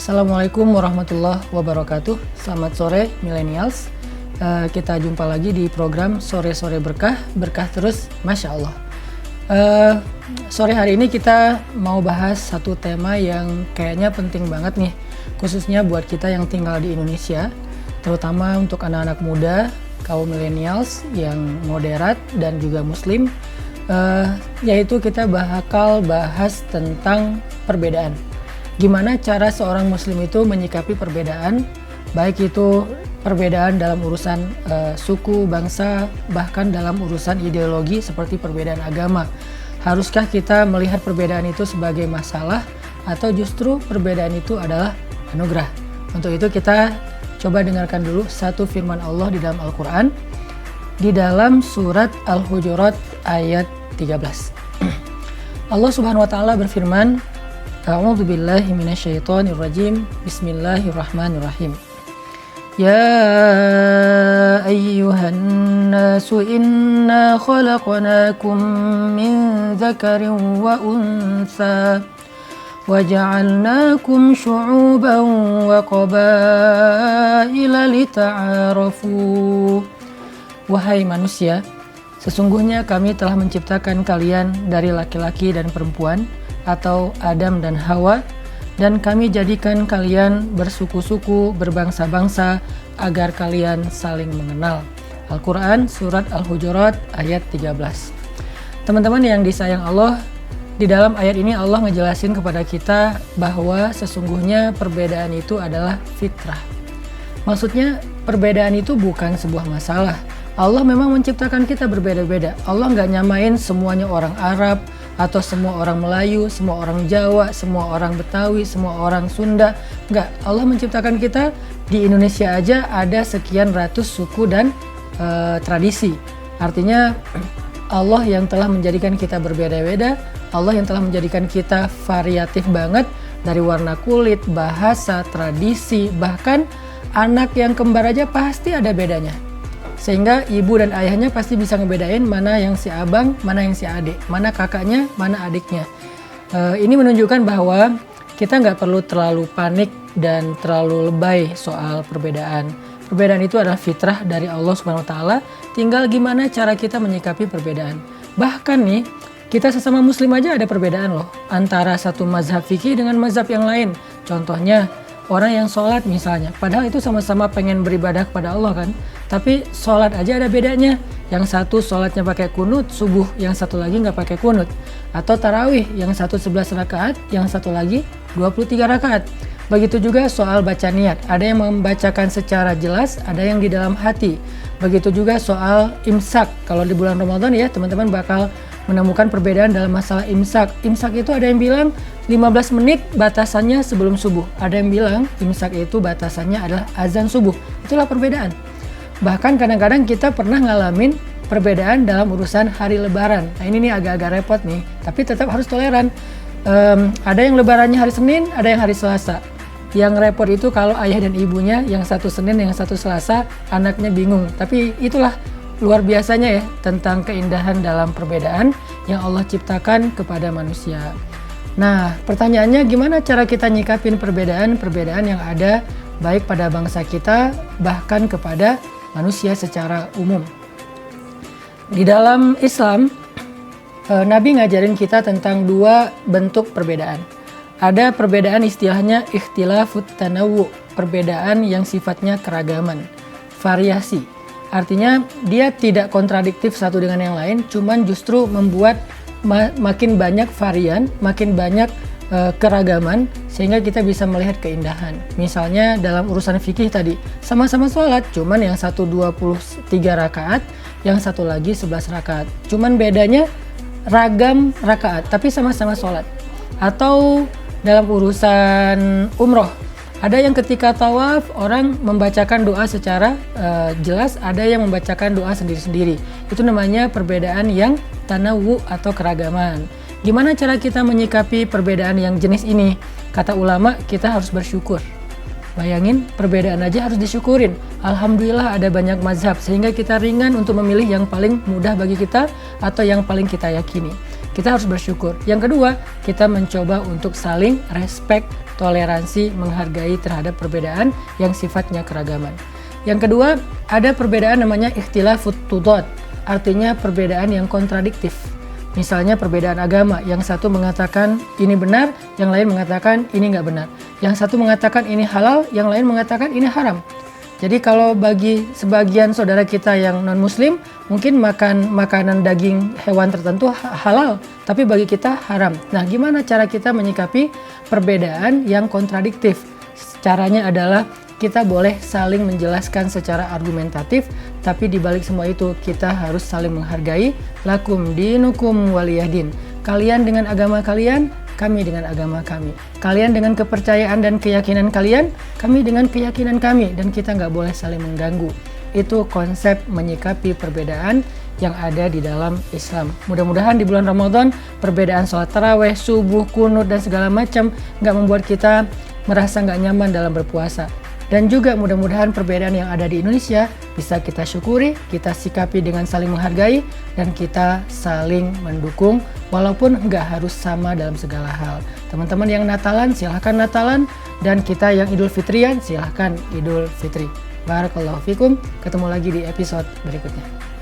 Assalamualaikum warahmatullahi wabarakatuh. Selamat sore millennials. Kita jumpa lagi di program Sore-Sore Berkah, berkah terus, Masya Allah. Sore hari ini kita mau bahas satu tema yang kayaknya penting banget nih, khususnya buat kita yang tinggal di Indonesia, terutama untuk anak-anak muda, kaum millennials yang moderat dan juga muslim, yaitu kita bakal bahas tentang perbedaan. Gimana cara seorang muslim itu menyikapi perbedaan, baik itu perbedaan dalam urusan suku, bangsa, bahkan dalam urusan ideologi seperti perbedaan agama. Haruskah kita melihat perbedaan itu sebagai masalah atau justru perbedaan itu adalah anugerah? Untuk itu kita coba dengarkan dulu satu firman Allah di dalam Al-Quran, di dalam surat Al-Hujurat ayat 13. Allah Subhanahu wa Ta'ala berfirman, A'udzu billahi minasyaitonir rajim. Bismillahirrahmanirrahim. Ya ayyuhan nasu inna khalaqnakum min dzakarin wa untha wa ja'alnakum syu'uban wa qabaila lita'arafu. Wahai manusia, sesungguhnya kami telah menciptakan kalian dari laki-laki dan perempuan, atau Adam dan Hawa, dan kami jadikan kalian bersuku-suku, berbangsa-bangsa, agar kalian saling mengenal. Al-Quran Surat Al-Hujurat ayat 13. Teman-teman yang disayang Allah, di dalam ayat ini Allah ngejelasin kepada kita bahwa sesungguhnya perbedaan itu adalah fitrah. Maksudnya perbedaan itu bukan sebuah masalah. Allah memang menciptakan kita berbeda-beda. Allah nggak nyamain semuanya orang Arab, atau semua orang Melayu, semua orang Jawa, semua orang Betawi, semua orang Sunda. Enggak, Allah menciptakan kita di Indonesia aja ada sekian ratus suku dan tradisi. Artinya Allah yang telah menjadikan kita berbeda-beda, Allah yang telah menjadikan kita variatif banget dari warna kulit, bahasa, tradisi, bahkan anak yang kembar aja pasti ada bedanya. Sehingga ibu dan ayahnya pasti bisa ngebedain mana yang si abang, mana yang si adik, mana kakaknya, mana adiknya. Ini menunjukkan bahwa kita nggak perlu terlalu panik dan terlalu lebay soal perbedaan. Perbedaan itu adalah fitrah dari Allah Subhanahu wa Ta'ala. Tinggal gimana cara kita menyikapi perbedaan. Bahkan nih, kita sesama muslim aja ada perbedaan loh, antara satu mazhab fikih dengan mazhab yang lain. Contohnya, orang yang sholat misalnya, padahal itu sama-sama pengen beribadah kepada Allah kan, tapi sholat aja ada bedanya. Yang satu sholatnya pakai kunut subuh, yang satu lagi nggak pakai kunut. Atau tarawih, yang satu 11 rakaat, yang satu lagi 23 rakaat. Begitu juga soal baca niat, ada yang membacakan secara jelas, ada yang di dalam hati. Begitu juga soal imsak, kalau di bulan Ramadan ya teman-teman bakal menemukan perbedaan dalam masalah imsak. Imsak itu ada yang bilang 15 menit batasannya sebelum subuh. Ada yang bilang imsak itu batasannya adalah azan subuh. Itulah perbedaan. Bahkan kadang-kadang kita pernah ngalamin perbedaan dalam urusan hari lebaran. Nah ini nih agak-agak repot nih, tapi tetap harus toleran. Ada yang lebarannya hari Senin, ada yang hari Selasa. Yang repot itu kalau ayah dan ibunya yang satu Senin, yang satu Selasa, anaknya bingung. Tapi itulah luar biasanya ya tentang keindahan dalam perbedaan yang Allah ciptakan kepada manusia. Nah, pertanyaannya gimana cara kita nyikapin perbedaan-perbedaan yang ada baik pada bangsa kita bahkan kepada manusia secara umum. Di dalam Islam, Nabi ngajarin kita tentang dua bentuk perbedaan. Ada perbedaan istilahnya ikhtilafut tanawwu, perbedaan yang sifatnya keragaman, variasi. Artinya dia tidak kontradiktif satu dengan yang lain, cuman justru membuat makin banyak varian, makin banyak keragaman, sehingga kita bisa melihat keindahan. Misalnya dalam urusan fikih tadi, sama-sama sholat, cuman yang satu 23 rakaat, yang satu lagi 11 rakaat. Cuman bedanya ragam rakaat, tapi sama-sama sholat. Atau dalam urusan umroh, ada yang ketika tawaf orang membacakan doa secara jelas, ada yang membacakan doa sendiri-sendiri. Itu namanya perbedaan yang tanawwu atau keragaman. Gimana cara kita menyikapi perbedaan yang jenis ini? Kata ulama, kita harus bersyukur. Bayangin, perbedaan aja harus disyukurin. Alhamdulillah ada banyak mazhab, sehingga kita ringan untuk memilih yang paling mudah bagi kita atau yang paling kita yakini. Kita harus bersyukur. Yang kedua, kita mencoba untuk saling respect toleransi, menghargai terhadap perbedaan yang sifatnya keragaman. Yang kedua, ada perbedaan namanya ikhtilafut tudad, artinya perbedaan yang kontradiktif. Misalnya perbedaan agama, yang satu mengatakan ini benar, yang lain mengatakan ini nggak benar. Yang satu mengatakan ini halal, yang lain mengatakan ini haram. Jadi kalau bagi sebagian saudara kita yang non-muslim, mungkin makan makanan daging hewan tertentu halal, tapi bagi kita haram. Nah, gimana cara kita menyikapi perbedaan yang kontradiktif? Caranya adalah kita boleh saling menjelaskan secara argumentatif, tapi di balik semua itu kita harus saling menghargai. Lakum dinukum waliyahdin. Kalian dengan agama kalian, kami dengan agama kami. Kalian dengan kepercayaan dan keyakinan kalian, kami dengan keyakinan kami, dan kita nggak boleh saling mengganggu. Itu konsep menyikapi perbedaan yang ada di dalam Islam. Mudah-mudahan di bulan Ramadan perbedaan sholat taraweh, subuh, kunut dan segala macam nggak membuat kita merasa nggak nyaman dalam berpuasa. Dan juga mudah-mudahan perbedaan yang ada di Indonesia bisa kita syukuri, kita sikapi dengan saling menghargai, dan kita saling mendukung walaupun nggak harus sama dalam segala hal. Teman-teman yang Natalan silahkan Natalan, dan kita yang Idul Fitrian silahkan Idul Fitri. Barakallahu fikum, ketemu lagi di episode berikutnya.